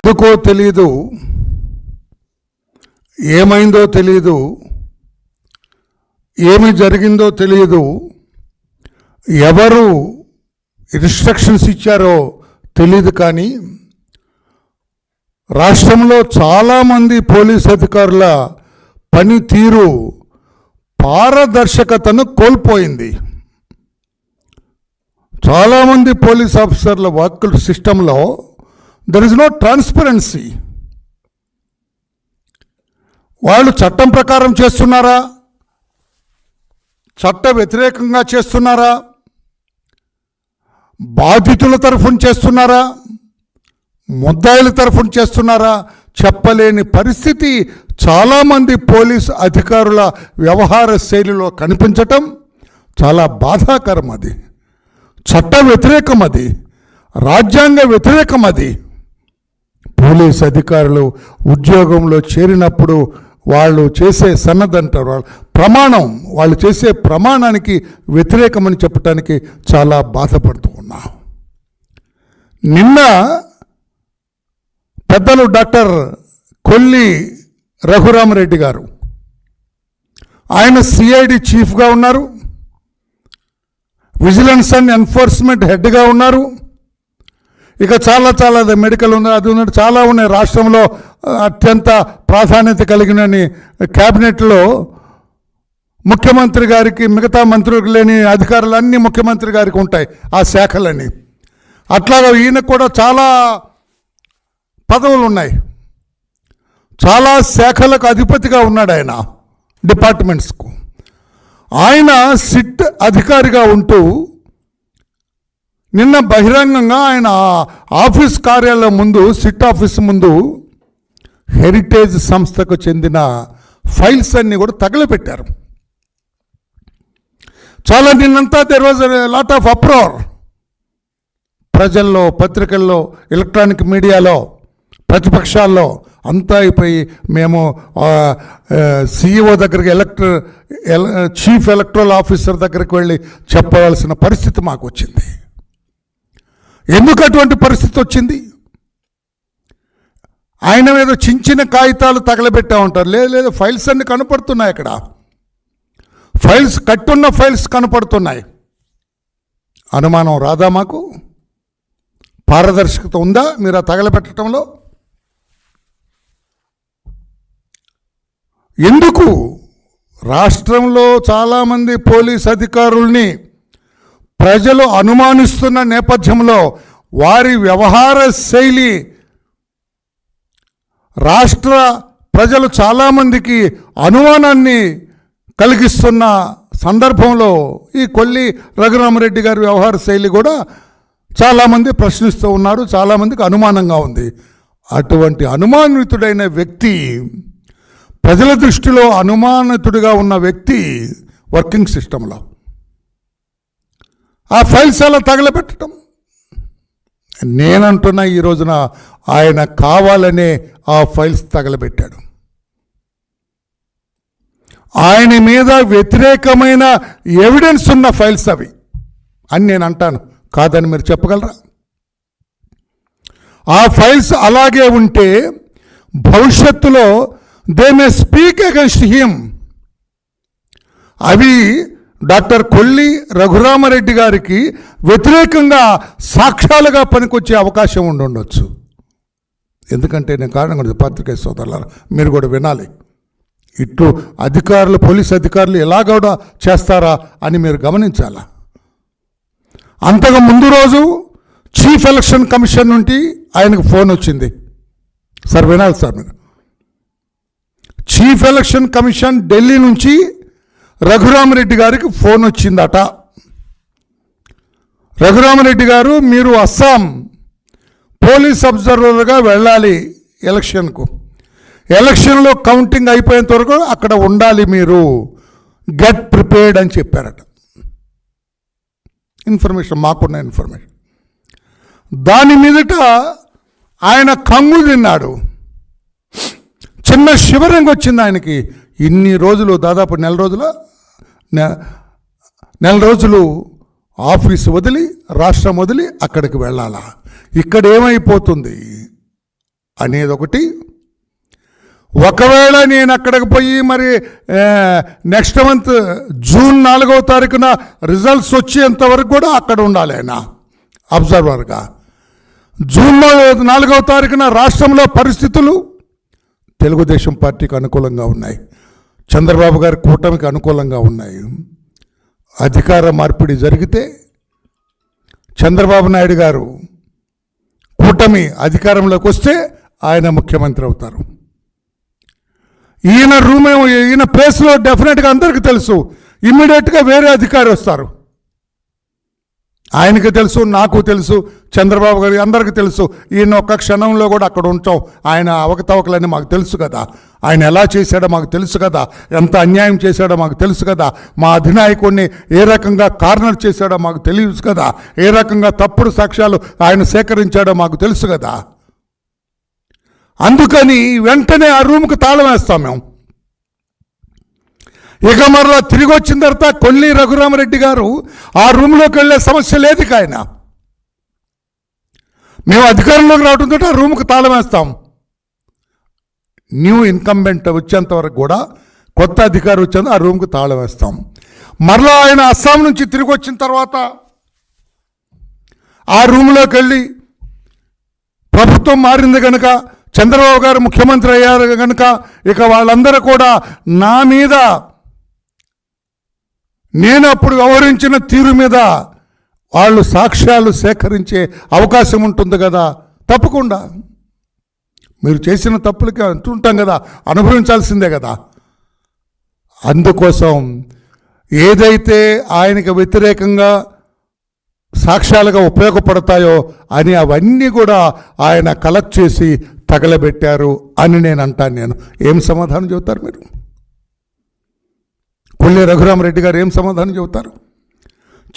ఎందుకో తెలియదు, ఏమైందో తెలియదు, ఏమి జరిగిందో తెలియదు, ఎవరు ఇన్స్ట్రక్షన్స్ ఇచ్చారో తెలియదు. కానీ రాష్ట్రంలో చాలామంది పోలీస్ అధికారుల పనితీరు పారదర్శకతను కోల్పోయింది. చాలామంది పోలీస్ ఆఫీసర్ల వర్క్ సిస్టంలో దెర్ ఇస్ నో ట్రాన్స్పరెన్సీ. వాళ్ళు చట్టం ప్రకారం చేస్తున్నారా, చట్ట వ్యతిరేకంగా చేస్తున్నారా, బాధితుల తరఫున చేస్తున్నారా, ముద్దాయిల తరఫున చేస్తున్నారా చెప్పలేని పరిస్థితి చాలామంది పోలీస్ అధికారుల వ్యవహార శైలిలో కనిపించటం చాలా బాధాకరం. అది చట్ట వ్యతిరేకం, అది రాజ్యాంగ వ్యతిరేకం. అది పోలీస్ అధికారులు ఉద్యోగంలో చేరినప్పుడు వాళ్ళు చేసే సన్నద్ధంటారు, ప్రమాణం, వాళ్ళు చేసే ప్రమాణానికి వ్యతిరేకమని చెప్పడానికి చాలా బాధపడుతూ ఉన్నా. నిన్న పెద్దలు డాక్టర్ కొల్లి రఘురామరెడ్డి గారు, ఆయన సిఐడి చీఫ్గా ఉన్నారు, విజిలెన్స్ అండ్ ఎన్ఫోర్స్మెంట్ హెడ్గా ఉన్నారు. ఇక చాలా మెడికల్ ఉంది, అది ఉన్నట్టు చాలా ఉన్నాయి. రాష్ట్రంలో అత్యంత ప్రాధాన్యత కలిగిన క్యాబినెట్లో ముఖ్యమంత్రి గారికి, మిగతా మంత్రులకు లేని అధికారులు అన్నీ ముఖ్యమంత్రి గారికి ఉంటాయి ఆ శాఖలన్నీ. అట్లాగా ఈయనకు కూడా చాలా పదవులు ఉన్నాయి, చాలా శాఖలకు అధిపతిగా ఉన్నాడు ఆయన, డిపార్ట్మెంట్స్కు. ఆయన సిట్ అధికారిగా ఉంటూ నిన్న బహిరంగంగా ఆయన ఆఫీస్ కార్యాలయం ముందు, సిట్ ఆఫీస్ ముందు హెరిటేజ్ సంస్థకు చెందిన ఫైల్స్ అన్నీ కూడా తగలపెట్టారు. చాలా నిన్నంతా there was lot of uproar ప్రజల్లో, పత్రికల్లో, ఎలక్ట్రానిక్ మీడియాలో, ప్రతిపక్షాల్లో అంతా అయిపోయి మేము సిఇఓ దగ్గరికి, చీఫ్ ఎలక్టరల్ ఆఫీసర్ దగ్గరికి వెళ్ళి చెప్పవలసిన పరిస్థితి మాకు వచ్చింది. ఎందుకు అటువంటి పరిస్థితి వచ్చింది? ఆయన మీద చిన్న కాగితాలు తగలబెట్టా ఉంటారు. లేదు, ఫైల్స్ అన్ని కనపడుతున్నాయి, అక్కడ ఫైల్స్, కట్టున్న ఫైల్స్ కనపడుతున్నాయి. అనుమానం రాదా మాకు? పారదర్శకత ఉందా మీరు ఆ తగలబెట్టడంలో? ఎందుకు రాష్ట్రంలో చాలామంది పోలీస్ అధికారుల్ని ప్రజలు అనుమానిస్తున్న నేపథ్యంలో వారి వ్యవహార శైలి రాష్ట్ర ప్రజలు చాలామందికి అనుమానాన్ని కలిగిస్తున్న సందర్భంలో ఈ కొల్లి రఘురామరెడ్డి గారి వ్యవహార శైలి కూడా చాలామంది ప్రశ్నిస్తూ ఉన్నారు, చాలామందికి అనుమానంగా ఉంది. అటువంటి అనుమానితుడైన వ్యక్తి, ప్రజల దృష్టిలో అనుమానితుడిగా ఉన్న వ్యక్తి వర్కింగ్ సిస్టంలో ఆ ఫైల్స్ అలా తగలబెట్టడం, నేనంటున్నా ఈ రోజున ఆయన కావాలనే ఆ ఫైల్స్ తగలబెట్టాడు. ఆయన మీద వ్యతిరేకమైన ఎవిడెన్స్ ఉన్న ఫైల్స్ అవి అని నేను అంటాను, కాదని మీరు చెప్పగలరా? ఆ ఫైల్స్ అలాగే ఉంటే భవిష్యత్తులో they may speak against him. అవి డాక్టర్ కొల్లి రఘురామరెడ్డి గారికి వ్యతిరేకంగా సాక్ష్యాలుగా పనికొచ్చే అవకాశం ఉండొచ్చు. ఎందుకంటే నేను కారణం కూడా పత్రికా సోదరులారా మీరు కూడా వినాలి. ఇట్లు అధికారులు, పోలీస్ అధికారులు ఎలా కూడా చేస్తారా అని మీరు గమనించాలా. అంతకు ముందు రోజు చీఫ్ ఎలక్షన్ కమిషన్ నుండి ఆయనకు ఫోన్ వచ్చింది. సార్ వినాలి సార్ మీరు. చీఫ్ ఎలక్షన్ కమిషన్ ఢిల్లీ నుంచి రఘురామరెడ్డి గారికి ఫోన్ వచ్చిందట. రఘురామరెడ్డి గారు, మీరు అస్సాం పోలీస్ అబ్జర్వర్గా వెళ్ళాలి ఎలక్షన్కు, ఎలక్షన్లో కౌంటింగ్ అయిపోయేంత వరకు అక్కడ ఉండాలి, మీరు గెట్ ప్రిపేర్డ్ అని చెప్పారట. ఇన్ఫర్మేషన్, మాకున్న ఇన్ఫర్మేషన్. దాని మీదట ఆయన కంగు తిన్నాడు, చిన్న శివరింగ్ వచ్చింది ఆయనకి. ఇన్ని రోజులు, దాదాపు నెల రోజులు ఆఫీసు వదిలి, రాష్ట్రం వదిలి అక్కడికి వెళ్ళాలా? ఇక్కడ ఏమైపోతుంది? అనేది ఒకటి. ఒకవేళ నేను అక్కడికి పోయి మరి నెక్స్ట్ మంత్ జూన్ 4వ తారీఖున రిజల్ట్స్ వచ్చేంత వరకు కూడా అక్కడ ఉండాలి ఆయన అబ్జర్వర్గా. జూన్ 4వ తారీఖున రాష్ట్రంలో పరిస్థితులు తెలుగుదేశం పార్టీకి అనుకూలంగా ఉన్నాయి, చంద్రబాబు గారి కూటమికి అనుకూలంగా ఉన్నాయి. అధికార మార్పిడి జరిగితే చంద్రబాబు నాయుడు గారు కూటమి అధికారంలోకి వస్తే ఆయన ముఖ్యమంత్రి అవుతారు. ఈయన ప్లేస్లో డెఫినెట్గా అందరికీ తెలుసు ఇమ్మీడియట్గా వేరే అధికారి వస్తారు. ఆయనకి తెలుసు, నాకు తెలుసు, చంద్రబాబు గారికి అందరికీ తెలుసు. ఈయన ఒక్క క్షణంలో కూడా అక్కడ ఉంటాం. ఆయన అవకతవకలని మాకు తెలుసు కదా, ఆయన ఎలా చేశాడో మాకు తెలుసు కదా, ఎంత అన్యాయం చేశాడో మాకు తెలుసు కదా, మా అధినాయకుడిని ఏ రకంగా కార్నర్ చేశాడో మాకు తెలుసు కదా, ఏ రకంగా తప్పుడు సాక్ష్యాలు ఆయన సేకరించాడో మాకు తెలుసు కదా. అందుకని వెంటనే ఆ రూమ్కి తాళం వేస్తాం మేము. ఇక మరలా తిరిగి వచ్చిన తర్వాత కొల్లి రఘురామరెడ్డి గారు ఆ రూమ్లోకి వెళ్ళే సమస్య లేదు. ఆయన మేము అధికారంలోకి రావడంతో ఆ రూమ్కి తాళం వేస్తాం. న్యూ ఇన్కంబెంట్ వచ్చేంత వరకు కూడా, కొత్త అధికారి వచ్చేంత ఆ రూమ్కి తాళం వేస్తాం. మరలా ఆయన అస్సాం నుంచి తిరిగి వచ్చిన తర్వాత ఆ రూమ్లోకి వెళ్ళి ప్రభుత్వం మారింది కనుక, చంద్రబాబు గారు ముఖ్యమంత్రి అయ్యారు కనుక, ఇక వాళ్ళందరూ కూడా నా మీద నేను అప్పుడు వ్యవహరించిన తీరు మీద వాళ్ళు సాక్ష్యాలు సేకరించే అవకాశం ఉంటుంది కదా. తప్పకుండా మీరు చేసిన తప్పులకి అంటుంటాం కదా, అనుభవించాల్సిందే కదా. అందుకోసం ఏదైతే ఆయనకు వ్యతిరేకంగా సాక్ష్యాలుగా ఉపయోగపడతాయో అని అవన్నీ కూడా ఆయన కలెక్ట్ చేసి తగలబెట్టారు అని నేను అంటాను. నేను ఏం సమాధానం చెబుతారు మీరు? కొల్లి రఘురామరెడ్డి గారు ఏం సమాధానం చెబుతారు?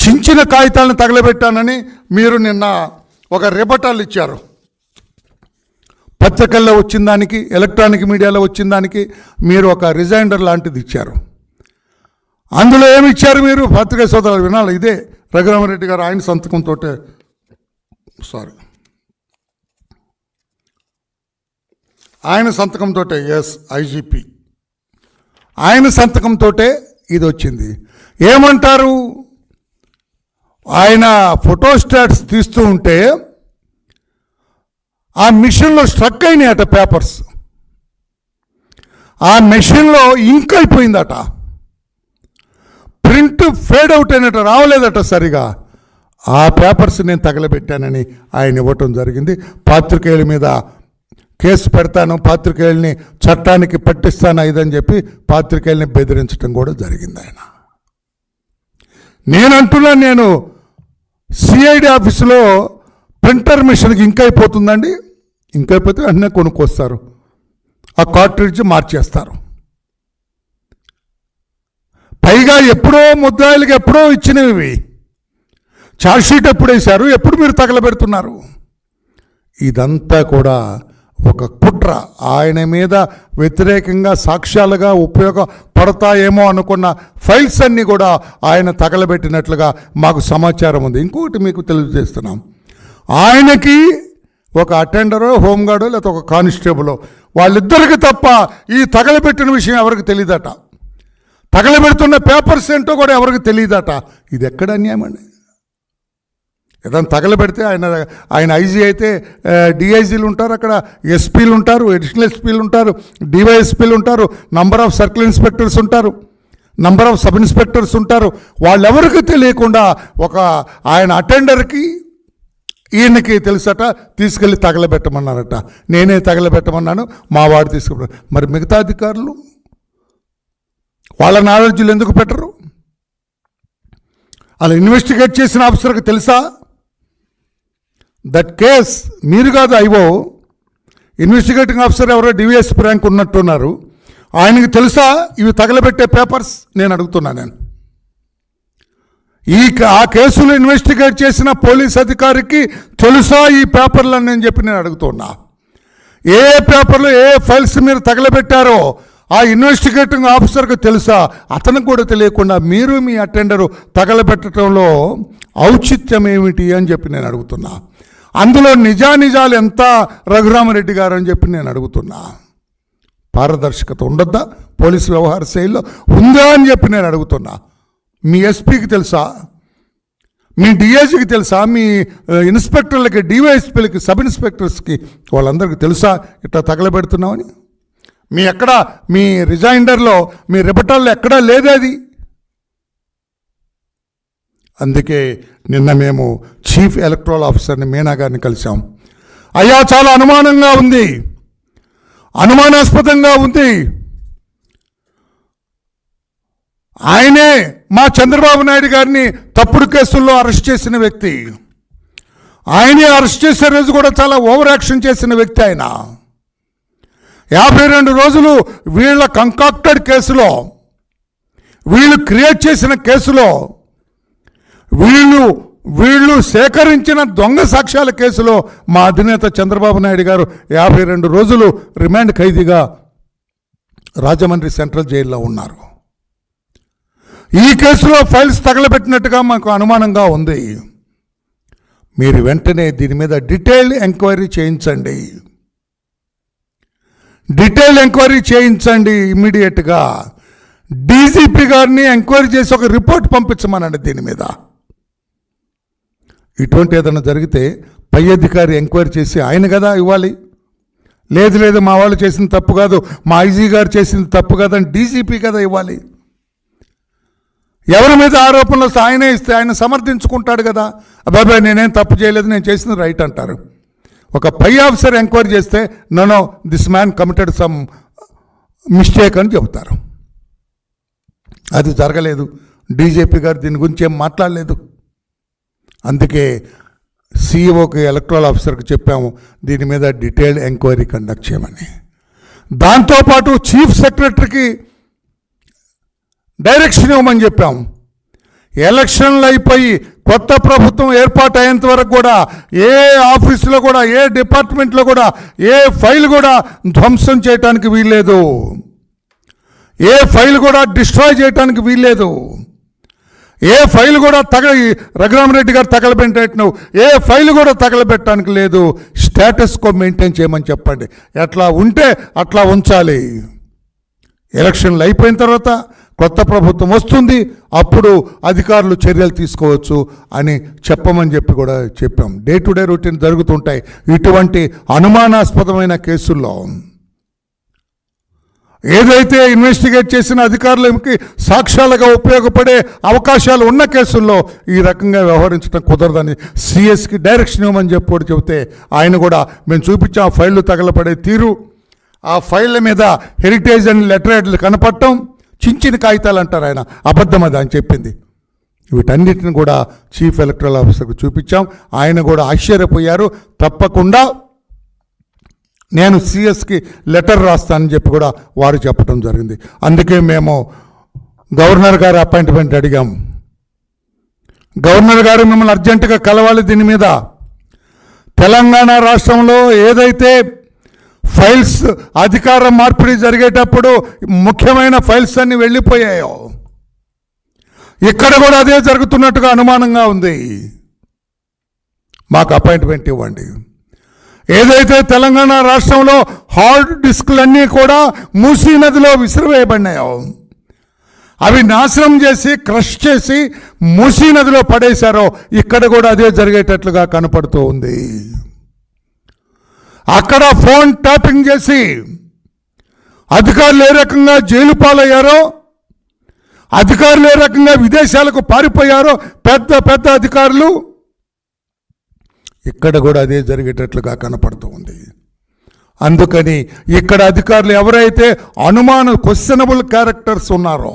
చించిన కాగితాలను తగలబెట్టానని మీరు నిన్న ఒక రిబటాలు ఇచ్చారు. పత్రికల్లో వచ్చిన దానికి, ఎలక్ట్రానిక్ మీడియాలో వచ్చిన దానికి మీరు ఒక రిజైండర్ లాంటిది ఇచ్చారు. అందులో ఏమి ఇచ్చారు మీరు? పత్రికా సోదరులు వినాలి. ఇదే రఘురామరెడ్డి గారు ఆయన సంతకంతో, ఆయన సంతకంతో, ఎస్ ఐజీపీ ఆయన సంతకంతో ఇది వచ్చింది. ఏమంటారు? ఆయన ఫోటోస్టాట్స్ తీస్తూ ఉంటే ఆ మిషన్లో స్ట్రక్ అయినాయట పేపర్స్. ఆ మెషిన్లో ఇంక్ అయిపోయిందట, ప్రింట్ ఫేడ్ అవుట్ అయినట్టు రావలేదట సరిగా. ఆ పేపర్స్ నేను తగలబెట్టానని ఆయన ఇవ్వటం జరిగింది. పాత్రికేయుల మీద కేసు పెడతాను, పాత్రికేయుల్ని చట్టానికి పట్టిస్తాను ఇదని చెప్పి పాత్రికేయుల్ని బెదిరించడం కూడా జరిగింది. ఆయన నేనంటున్నాను, నేను సిఐడి ఆఫీసులో ప్రింటర్ మిషన్కి ఇంక్ అయిపోతుందండి, ఇంక్ అయిపోతే వెంటనే కొనుక్కొస్తారు, ఆ కార్ట్రిడ్జ్ మార్చేస్తారు. పైగా ఎప్పుడో ముద్దాయిలకి ఎప్పుడో ఇచ్చినవి, ఛార్జ్షీట్ ఎప్పుడు వేశారు, ఎప్పుడు మీరు తగలబెడుతున్నారు? ఇదంతా కూడా ఒక కుట్ర. ఆయన మీద వ్యతిరేకంగా సాక్ష్యాలుగా ఉపయోగపడతాయేమో అనుకున్న ఫైల్స్ అన్నీ కూడా ఆయన తగలబెట్టినట్లుగా మాకు సమాచారం ఉంది. ఇంకొకటి మీకు తెలియజేస్తున్నాం, ఆయనకి ఒక అటెండరో, హోంగార్డో లేకపోతే ఒక కానిస్టేబులో, వాళ్ళిద్దరికి తప్ప ఈ తగలబెట్టిన విషయం ఎవరికి తెలియదట. తగలబెడుతున్న పేపర్స్ ఏంటో కూడా ఎవరికి తెలియదట. ఇది ఎక్కడ అన్యాయం అండి? ఏదైనా తగలబెడితే ఆయన ఐజీ అయితే డిఐజీలు ఉంటారు, అక్కడ ఎస్పీలు ఉంటారు, అడిషనల్ ఎస్పీలు ఉంటారు, డివైఎస్పీలు ఉంటారు, నంబర్ ఆఫ్ సర్కిల్ ఇన్స్పెక్టర్స్ ఉంటారు, నంబర్ ఆఫ్ సబ్ ఇన్స్పెక్టర్స్ ఉంటారు. వాళ్ళెవరికి తెలియకుండా ఒక ఆయన అటెండర్కి ఈయనకి తెలుసట, తీసుకెళ్ళి తగలబెట్టమన్నారట. నేనే తగలబెట్టమన్నాను, మా వాడు తీసుకున్నాడు. మరి మిగతా అధికారులు వాళ్ళ నాలెడ్జ్లు ఎందుకు పెట్టరు? అలా ఇన్వెస్టిగేట్ చేసిన ఆఫీసర్కి తెలుసా? దట్ కేస్ మీరు కాదు, ఐఓ ఇన్వెస్టిగేటింగ్ ఆఫీసర్ ఎవరో డివిఎస్పీ ర్యాంక్ ఉన్నట్టున్నారు, ఆయనకి తెలుసా ఇవి తగలబెట్టే పేపర్స్? నేను అడుగుతున్నా. నేను ఆ కేసులు ఇన్వెస్టిగేట్ చేసిన పోలీస్ అధికారికి తెలుసా ఈ పేపర్లు అని నేను చెప్పి నేను అడుగుతున్నా. ఏ పేపర్లు, ఏ ఫైల్స్ మీరు తగలబెట్టారో ఆ ఇన్వెస్టిగేటింగ్ ఆఫీసర్కి తెలుసా? అతనికి కూడా తెలియకుండా మీరు మీ అటెండరు తగలబెట్టడంలో ఔచిత్యం ఏమిటి అని చెప్పి నేను అడుగుతున్నా. అందులో నిజానిజాలు ఎంత రఘురామరెడ్డి గారు అని చెప్పి నేను అడుగుతున్నా. పారదర్శకత ఉండొద్దా పోలీసు వ్యవహార శైలిలో? ఉందా అని చెప్పి నేను అడుగుతున్నా. మీ ఎస్పీకి తెలుసా, మీ డిఐజీకి తెలుసా, మీ ఇన్స్పెక్టర్లకి, డివైఎస్పీలకి, సబ్ ఇన్స్పెక్టర్స్కి వాళ్ళందరికీ తెలుసా ఇట్లా తగలబెడుతున్నామని? మీ రిజైండర్లో, మీ రిపటర్లో ఎక్కడా లేదేది. అందుకే నిన్న మేము చీఫ్ ఎలక్టరల్ ఆఫీసర్ని మీనా గారిని కలిసాం. అయ్యా, చాలా అనుమానంగా ఉంది, అనుమానాస్పదంగా ఉంది. ఆయనే మా చంద్రబాబు నాయుడు గారిని తప్పుడు కేసుల్లో అరెస్ట్ చేసిన వ్యక్తి. ఆయనే అరెస్ట్ చేసే రోజు కూడా చాలా ఓవర్ యాక్షన్ చేసిన వ్యక్తి. ఆయన 52 రోజులు వీళ్ళ కంకాక్టెడ్ కేసులో, వీళ్ళు క్రియేట్ చేసిన కేసులో, వీళ్ళు సేకరించిన దొంగ సాక్ష్యాల కేసులో మా అధినేత చంద్రబాబు నాయుడు గారు 52 రోజులు రిమాండ్ ఖైదీగా రాజమండ్రి సెంట్రల్ జైల్లో ఉన్నారు. ఈ కేసులో ఫైల్స్ తగలబెట్టినట్టుగా మాకు అనుమానంగా ఉంది. మీరు వెంటనే దీని మీద డీటెయిల్డ్ ఎంక్వైరీ చేయించండి, ఇమ్మీడియట్గా డీజీపీ గారిని ఎంక్వైరీ చేసి ఒక రిపోర్ట్ పంపించమనండి దీని మీద. ఇటువంటి ఏదైనా జరిగితే పై అధికారి ఎంక్వైరీ చేసి ఆయన కదా ఇవ్వాలి. లేదు మా వాళ్ళు చేసిన తప్పు కాదు, మా ఐజీ గారు చేసిన తప్పు కాదని డీజీపీ కదా ఇవ్వాలి. ఎవరి మీద ఆరోపణలు వస్తే ఆయనే ఇస్తే ఆయన సమర్థించుకుంటాడు కదా. అబ్బాయి నేనేం తప్పు చేయలేదు, నేను చేసింది రైట్ అంటారు. ఒక పై ఆఫీసర్ ఎంక్వైరీ చేస్తే no this man committed some mistake అని చెబుతారు. అది జరగలేదు. డీజీపీ గారు దీని గురించి ఏం మాట్లాడలేదు. అందుకే సిఇఓకి, ఎలక్టరల్ ఆఫీసర్కి చెప్పాము దీని మీద డీటెయిల్డ్ ఎంక్వైరీ కండక్ట్ చేయమని. దాంతోపాటు చీఫ్ సెక్రటరీకి డైరెక్షన్ ఇవ్వమని చెప్పాం. ఎలక్షన్లు అయిపోయి కొత్త ప్రభుత్వం ఏర్పాటు అయ్యేంత వరకు కూడా ఏ ఆఫీసులో కూడా, ఏ డిపార్ట్మెంట్లో కూడా ఏ ఫైల్ కూడా ధ్వంసం చేయడానికి వీల్లేదు, ఏ ఫైల్ కూడా డిస్ట్రాయ్ చేయడానికి వీల్లేదు, ఏ ఫైల్ కూడా రఘురామరెడ్డి గారు తగలబెట్టేట్టు ఏ ఫైల్ కూడా తగలబెట్టడానికి లేదు. స్టేటస్ కో మెయింటైన్ చేయమని చెప్పండి. ఎట్లా ఉంటే అట్లా ఉంచాలి. ఎలక్షన్లు అయిపోయిన తర్వాత కొత్త ప్రభుత్వం వస్తుంది, అప్పుడు అధికారులు చర్యలు తీసుకోవచ్చు అని చెప్పమని చెప్పి కూడా చెప్పాం. డే టు డే రొటీన్ జరుగుతుంటాయి. ఇటువంటి అనుమానాస్పదమైన కేసుల్లో ఏదైతే ఇన్వెస్టిగేట్ చేసిన అధికారులకి సాక్ష్యాలుగా ఉపయోగపడే అవకాశాలు ఉన్న కేసుల్లో ఈ రకంగా వ్యవహరించడం కుదరదని సిఎస్కి డైరెక్షన్ ఇవ్వమని చెప్పి కూడా చెబితే ఆయన కూడా మేము చూపించాం ఆ ఫైళ్ళు తగలపడే తీరు, ఆ ఫైళ్ళ మీద హెరిటేజ్ అండ్ లెటరేట్లు కనపడటం, చించిన కాగితాలు అంటారు ఆయన, అబద్ధం అది అని చెప్పింది. వీటన్నిటిని కూడా చీఫ్ ఎలక్టరల్ ఆఫీసర్కి చూపించాం. ఆయన కూడా ఆశ్చర్యపోయారు. తప్పకుండా నేను సిఎస్కి లెటర్ రాస్తానని చెప్పి కూడా వారు చెప్పడం జరిగింది. అందుకే మేము గవర్నర్ గారి అపాయింట్మెంట్ అడిగాం. గవర్నర్ గారు మిమ్మల్ని అర్జెంటుగా కలవాలి దీని మీద. తెలంగాణ రాష్ట్రంలో ఏదైతే ఫైల్స్ అధికార మార్పిడి జరిగేటప్పుడు ముఖ్యమైన ఫైల్స్ అన్ని వెళ్ళిపోయాయో, ఇక్కడ కూడా అదే జరుగుతున్నట్టుగా అనుమానంగా ఉంది. మాకు అపాయింట్మెంట్ ఇవ్వండి. ఏదైతే తెలంగాణ రాష్ట్రంలో హార్డ్ డిస్క్లన్నీ కూడా మూసీ నదిలో విసిరివేయబడినాయో, అవి నాశనం చేసి క్రష్ చేసి మూసీ నదిలో పడేశారో, ఇక్కడ కూడా అదే జరిగేటట్లుగా కనపడుతూ ఉంది. అక్కడ ఫోన్ ట్యాపింగ్ చేసి అధికారులు ఏ రకంగా జైలు పాలయ్యారో, అధికారులు ఏ రకంగా విదేశాలకు పారిపోయారో పెద్ద పెద్ద అధికారులు, ఇక్కడ కూడా అదే జరిగేటట్లుగా కనపడుతూ ఉంది. అందుకని ఇక్కడ అధికారులు ఎవరైతే క్వశ్చనబుల్ క్యారెక్టర్స్ ఉన్నారో,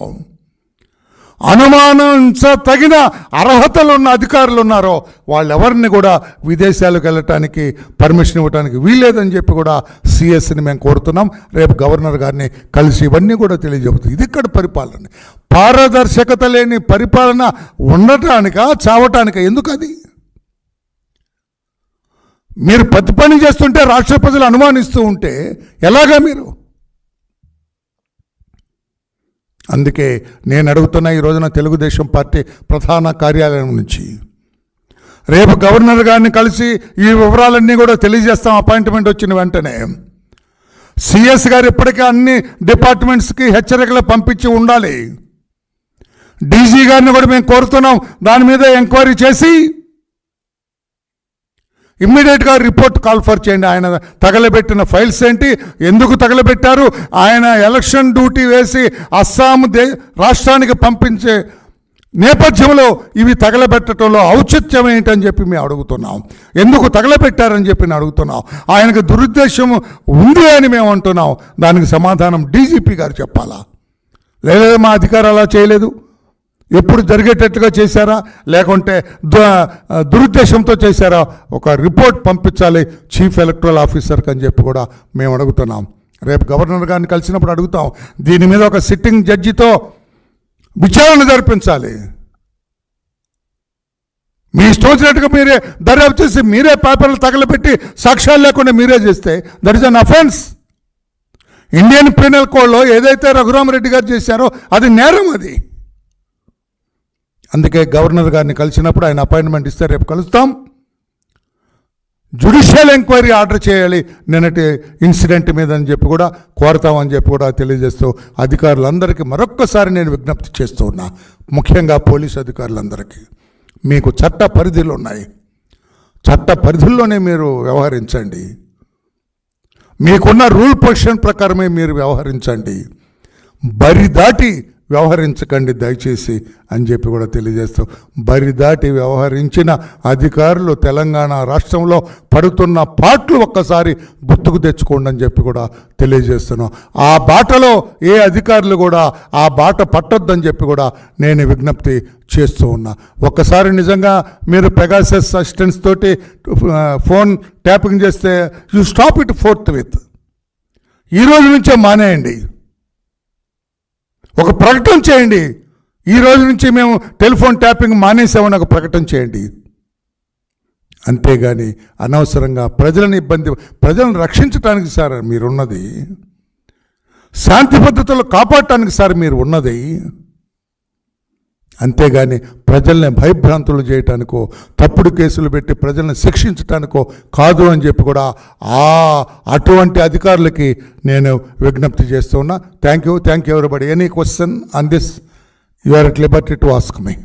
అనుమానించదగిన అర్హతలు ఉన్న అధికారులు ఉన్నారో, వాళ్ళెవరిని కూడా విదేశాలకు వెళ్ళటానికి పర్మిషన్ ఇవ్వడానికి వీల్లేదని చెప్పి కూడా సిఎస్ని మేము కోరుతున్నాం. రేపు గవర్నర్ గారిని కలిసి ఇవన్నీ కూడా తెలియజేస్తుంది. ఇది ఇక్కడ పరిపాలన. పారదర్శకత లేని పరిపాలన ఉండటానికా చావటానికా? ఎందుకు అది? మీరు ప్రతి పని చేస్తుంటే రాష్ట్ర ప్రజలు అనుమానిస్తూ ఉంటే ఎలాగా మీరు? అందుకే నేను అడుగుతున్నా ఈ రోజున తెలుగుదేశం పార్టీ ప్రధాన కార్యాలయం నుంచి రేపు గవర్నర్ గారిని కలిసి ఈ వివరాలన్నీ కూడా తెలియజేస్తాం అపాయింట్మెంట్ వచ్చిన వెంటనే. సిఎస్ గారు ఇప్పటికే అన్ని డిపార్ట్మెంట్స్కి హెచ్చరికలు పంపించి ఉండాలి. డీజీ గారిని కూడా మేము కోరుతున్నాం, దాని మీద ఎంక్వైరీ చేసి ఇమ్మీడియట్గా రిపోర్ట్ కాల్ఫర్ చేయండి. ఆయన తగలబెట్టిన ఫైల్స్ ఏంటి, ఎందుకు తగలబెట్టారు, ఆయన ఎలక్షన్ డ్యూటీ వేసి అస్సాం రాష్ట్రానికి పంపించే నేపథ్యంలో ఇవి తగలబెట్టడంలో ఔచిత్యం ఏంటని చెప్పి మేము అడుగుతున్నాం. ఎందుకు తగలబెట్టారని చెప్పి నేను అడుగుతున్నాం. ఆయనకు దురుద్దేశం ఉంది అని మేము అంటున్నాం. దానికి సమాధానం డీజీపీ గారు చెప్పాలా, లేదా మా అధికారులు అలా చేయలేదు, ఎప్పుడు జరిగేటట్టుగా చేశారా, లేకుంటే దురుద్దేశంతో చేశారా, ఒక రిపోర్ట్ పంపించాలి చీఫ్ ఎలక్టరల్ ఆఫీసర్కి అని చెప్పి కూడా మేము అడుగుతున్నాం. రేపు గవర్నర్ గారిని కలిసినప్పుడు అడుగుతాం. దీని మీద ఒక సిట్టింగ్ జడ్జితో విచారణ జరిపించాలి. మీ ఇష్టం వచ్చినట్టుగా మీరే దర్యాప్తు చేసి మీరే పేపర్లు తగలబెట్టి సాక్ష్యాలు లేకుండా మీరే చేస్తే that is an offence. Indian penal కోడ్లో ఏదైతే రఘురామరెడ్డి గారు చేశారో అది నేరం. అది అందుకే గవర్నర్ గారిని కలిసినప్పుడు ఆయన అపాయింట్మెంట్ ఇస్తే రేపు కలుస్తాం. జ్యుడిషియల్ ఎంక్వైరీ ఆర్డర్ చేయాలి నిన్నటి ఇన్సిడెంట్ మీద అని చెప్పి కూడా కోరతామని చెప్పి కూడా తెలియజేస్తూ అధికారులందరికీ మరొక్కసారి నేను విజ్ఞప్తి చేస్తూ ఉన్నా. ముఖ్యంగా పోలీసు అధికారులందరికీ, మీకు చట్ట పరిధులు ఉన్నాయి, చట్ట పరిధుల్లోనే మీరు వ్యవహరించండి. మీకున్న రూల్ పొజిషన్ ప్రకారమే మీరు వ్యవహరించండి. బరి దాటి వ్యవహరించకండి దయచేసి అని చెప్పి కూడా తెలియజేస్తూ, బరి దాటి వ్యవహరించిన అధికారులు తెలంగాణ రాష్ట్రంలో పడుతున్న పాట్లు ఒక్కసారి గుర్తుకు తెచ్చుకోండి అని చెప్పి కూడా తెలియజేస్తున్నాం. ఆ బాటలో ఏ అధికారులు కూడా ఆ బాట పట్టొద్దని చెప్పి కూడా నేను విజ్ఞప్తి చేస్తూ ఉన్నా. ఒక్కసారి నిజంగా మీరు పెగాసస్ అసిస్టెంట్స్ తోటి ఫోన్ ట్యాపింగ్ చేస్తే you stop it fourth with. ఈరోజు నుంచే మానేయండి, ఒక ప్రకటన చేయండి. ఈ రోజు నుంచి మేము టెలిఫోన్ ట్యాపింగ్ మానేసామని ఒక ప్రకటన చేయండి. అంతేగాని అనవసరంగా ప్రజలను రక్షించడానికి సార్ మీరున్నది, శాంతి భద్రతలు కాపాడటానికి సార్ మీరు ఉన్నది. అంతేగాని ప్రజల్ని భయభ్రాంతులు చేయటానికో తప్పుడు కేసులు పెట్టి ప్రజల్ని శిక్షించటానికో కాదు అని చెప్పి కూడా అటువంటి అధికారులకి నేను విజ్ఞప్తి చేస్తూ ఉన్నా. Thank you everybody. Any question on this you are at liberty to ask me.